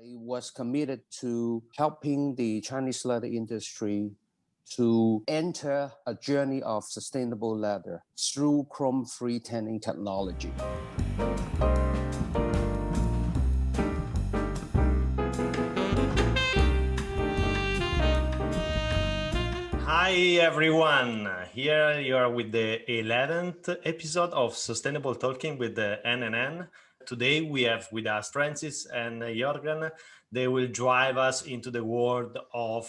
I was committed to helping the Chinese leather industry to enter a journey of sustainable leather through chrome-free tanning technology. Hi everyone, here you are with the 11th episode of Sustainable Talking with the NNN. Today we have with us Francis and Jorgen. They will drive us into the world of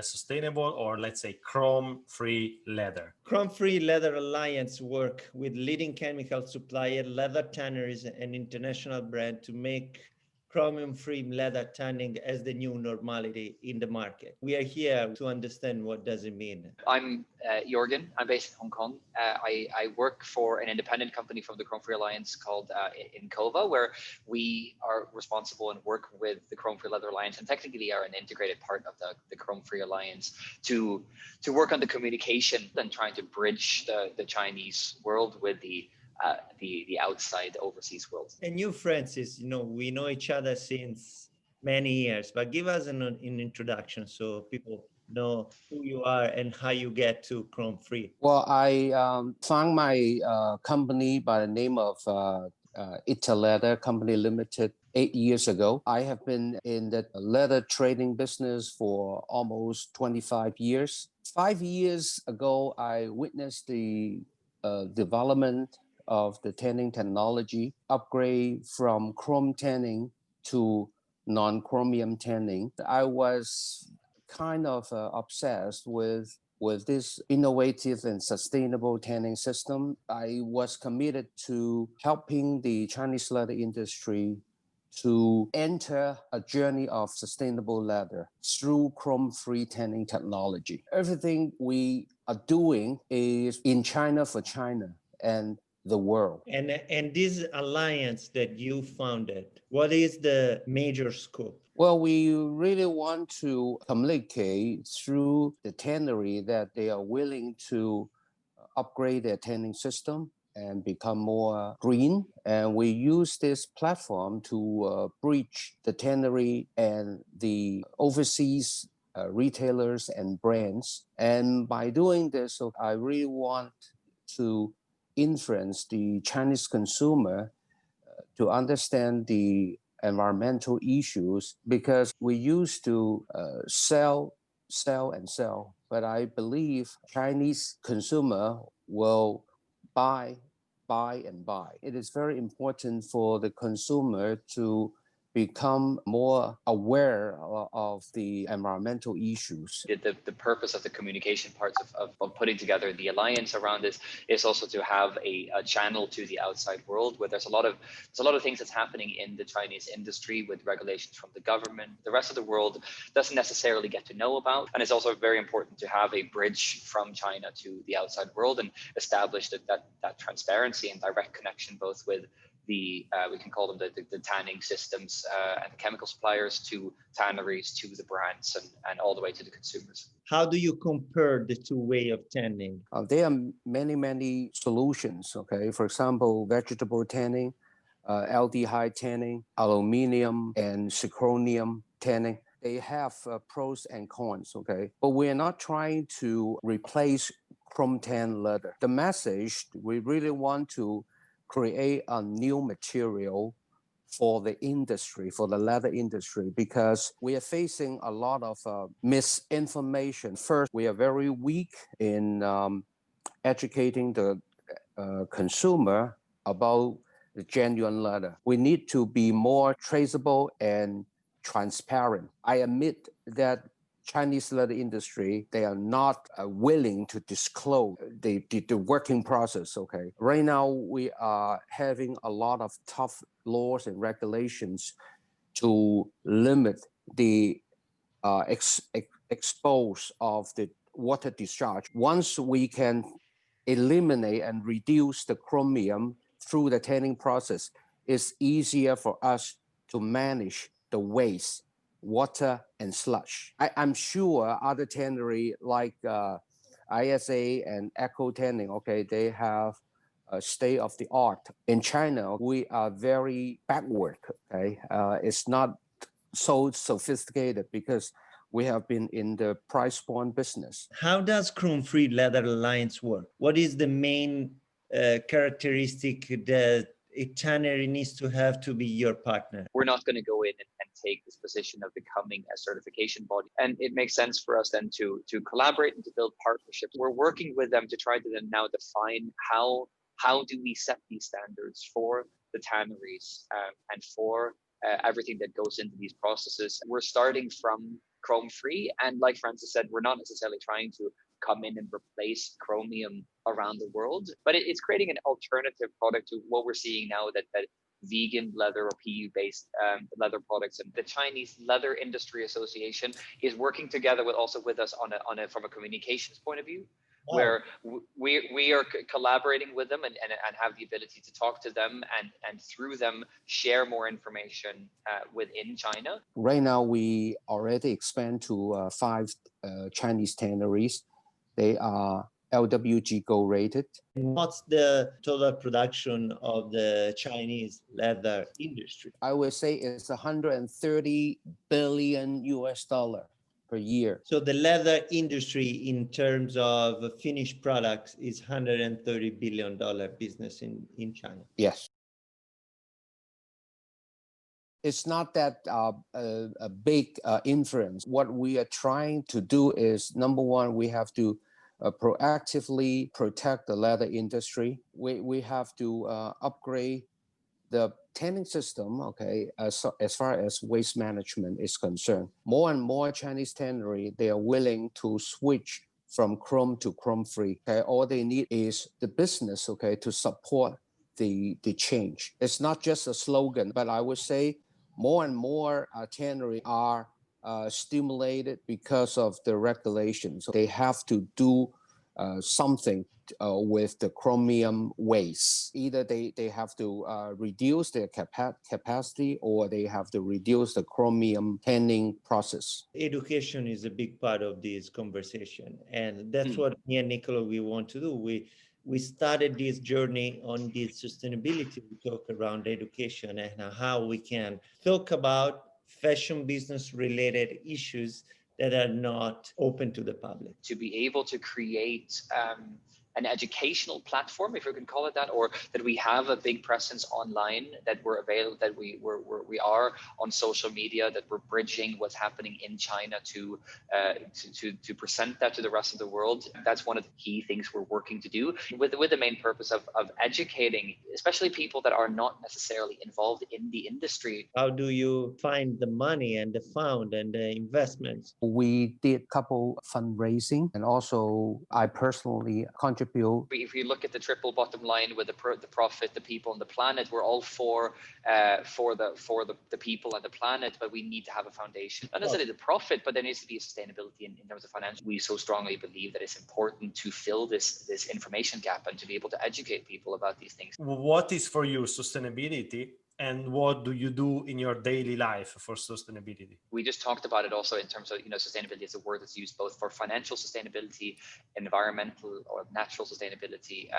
sustainable, or let's say chrome-free leather. ChromeFree Leather Alliance work with leading chemical supplier, leather tanneries and international brand to make chromium-free leather tanning as the new normality in the market. We are here to understand what does it mean. I'm Jorgen. I'm based in Hong Kong. I work for an independent company from the ChromeFree Alliance called Incova, where we are responsible and work with the ChromeFree Leather Alliance, and technically are an integrated part of the ChromeFree Alliance to work on the communication and trying to bridge the Chinese world with the outside overseas world. And you, Francis, we know each other since many years, but give us an introduction so people know who you are and how you get to ChromeFree. Well, I found my company by the name of Leather Company Limited 8 years ago. I have been in the leather trading business for almost 25 years. 5 years ago, I witnessed the development of the tanning technology, upgrade from chrome tanning to non-chromium tanning. I was kind of obsessed with this innovative and sustainable tanning system. I was committed to helping the Chinese leather industry to enter a journey of sustainable leather through chrome-free tanning technology. Everything we are doing is in China for China and the world. And this alliance that you founded, what is the major scope? Well, we really want to communicate through the tannery that they are willing to upgrade their tanning system and become more green. And we use this platform to bridge the tannery and the overseas retailers and brands. And by doing this, I really want to influence the Chinese consumer to understand the environmental issues, because we used to sell, but I believe Chinese consumer will buy. It is very important for the consumer to become more aware of the environmental issues. The purpose of the communication parts of putting together the alliance around this is also to have a channel to the outside world, where there's a lot of things that's happening in the Chinese industry with regulations from the government. The rest of the world doesn't necessarily get to know about, and it's also very important to have a bridge from China to the outside world and establish that transparency and direct connection, both with we can call them the tanning systems and the chemical suppliers, to tanneries, to the brands, and all the way to the consumers. How do you compare the two ways of tanning? There are many solutions, okay? For example, vegetable tanning, aldehyde tanning, aluminum and zirconium tanning. They have pros and cons, okay? But we're not trying to replace chrome tan leather. The message, we really want to create a new material for the industry, for the leather industry, because we are facing a lot of misinformation. First, we are very weak in educating the consumer about the genuine leather. We need to be more traceable and transparent. I admit that Chinese leather industry, they are not willing to disclose the working process, okay? Right now, we are having a lot of tough laws and regulations to limit the expose of the water discharge. Once we can eliminate and reduce the chromium through the tanning process, it's easier for us to manage the waste, water and sludge. I'm sure other tannery like ISA and Eco Tanning, okay, they have a state of the art. In China, we are very backward, okay? It's not so sophisticated because we have been in the price point business. How does ChromeFree Leather Alliance work? What is the main characteristic that a tannery needs to have to be your partner? We're not going to go in and take this position of becoming a certification body. And it makes sense for us then to collaborate and to build partnerships. We're working with them to try to then now define how do we set these standards for the tanneries and for everything that goes into these processes. We're starting from ChromeFree, and like Francis said, we're not necessarily trying to come in and replace chromium around the world, but it's creating an alternative product to what we're seeing now, that vegan leather or PU-based leather products. And the Chinese Leather Industry Association is working together with us on a from a communications point of view. Wow. Where we are collaborating with them and have the ability to talk to them and through them share more information within China. Right now, we already expand to 5 Chinese tanneries. They are LWG Gold rated. What's the total production of the Chinese leather industry? I would say it's $130 billion per year. So the leather industry in terms of finished products is $130 billion business in China. Yes. It's not that a big influence. What we are trying to do is, number one, we have to proactively protect the leather industry. We have to upgrade the tanning system, okay, as far as waste management is concerned. More and more Chinese tannery, they are willing to switch from chrome to chrome-free. Okay? All they need is the business, okay, to support the change. It's not just a slogan, but I would say more and more tannery are stimulated because of the regulations. They have to do something with the chromium waste. Either they have to reduce their capacity, or they have to reduce the chromium tanning process. Education is a big part of this conversation, and that's what me and Nicola, we want to do. We started this journey on this sustainability. We talk around education and how we can talk about fashion business related issues that are not open to the public. To be able to create an educational platform, if you can call it that, or that we have a big presence online, that we're available, that we are on social media, that we're bridging what's happening in China to present that to the rest of the world. That's one of the key things we're working to do with the main purpose of educating, especially people that are not necessarily involved in the industry. How do you find the money and the fund and the investments? We did a couple fundraising, and also I personally contributed. If you look at the triple bottom line with the profit, the people, and the planet, we're all for the people and the planet, but we need to have a foundation. Not necessarily the profit, but there needs to be a sustainability in terms of financial. We so strongly believe that it's important to fill this information gap and to be able to educate people about these things. What is for you sustainability? And what do you do in your daily life for sustainability? We just talked about it also in terms of, sustainability is a word that's used both for financial sustainability, environmental or natural sustainability.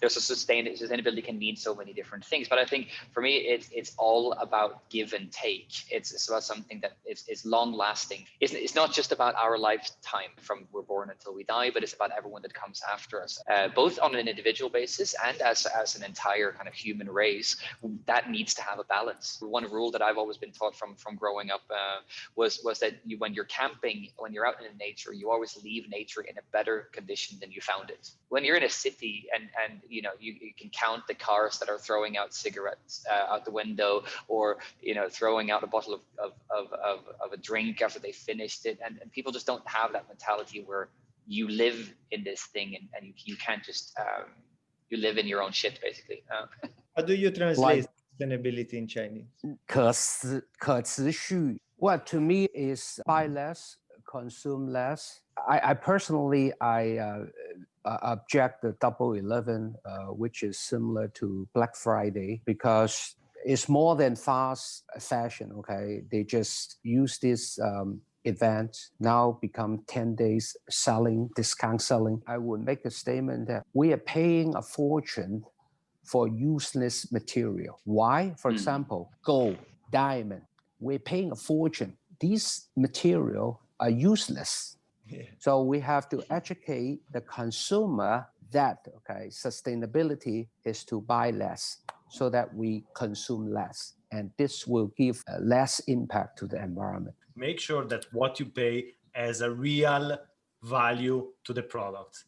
There's sustainability can mean so many different things, but I think for me, it's all about give and take. It's about something that is long lasting. It's not just about our lifetime from we're born until we die, but it's about everyone that comes after us, both on an individual basis and as an entire kind of human race. That needs to have a balance. One rule that I've always been taught from growing up was that when you're camping, when you're out in nature, you always leave nature in a better condition than you found it. When you're in a city and you can count the cars that are throwing out cigarettes out the window, or throwing out a bottle of a drink after they finished it, and people just don't have that mentality where you live in this thing and you can't just you live in your own shit, basically. How do you translate sustainability in Chinese? 可持续. What to me is buy less, consume less. I personally object the Double 11, which is similar to Black Friday, because it's more than fast fashion. Okay, they just use this event now become 10 days selling, discount selling. I would make a statement that we are paying a fortune for useless material. Why? For example, gold, diamond, we're paying a fortune. These materials are useless. Yeah. So we have to educate the consumer that, okay, sustainability is to buy less so that we consume less. And this will give less impact to the environment. Make sure that what you pay has a real value to the product.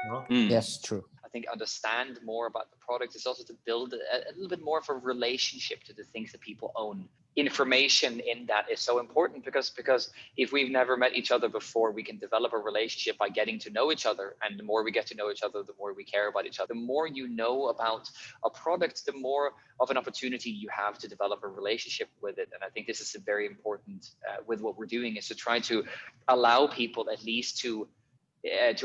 No? Yes, true. I think understand more about the product is also to build a little bit more of a relationship to the things that people own. Information in that is so important because if we've never met each other before, we can develop a relationship by getting to know each other. And the more we get to know each other, the more we care about each other. The more you know about a product, the more of an opportunity you have to develop a relationship with it. And I think this is very important with what we're doing, is to try to allow people at least to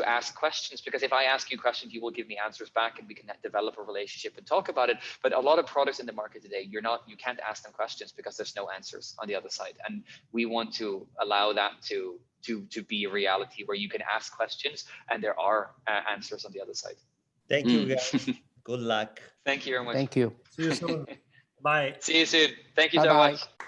ask questions, because if I ask you questions, you will give me answers back and we can develop a relationship and talk about it. But a lot of products in the market today, you can't ask them questions because there's no answers on the other side. And we want to allow that to be a reality where you can ask questions and there are answers on the other side. Thank you, guys. Good luck. Thank you very much. Thank you. See you soon. Bye. See you soon. Thank you Bye-bye. so much.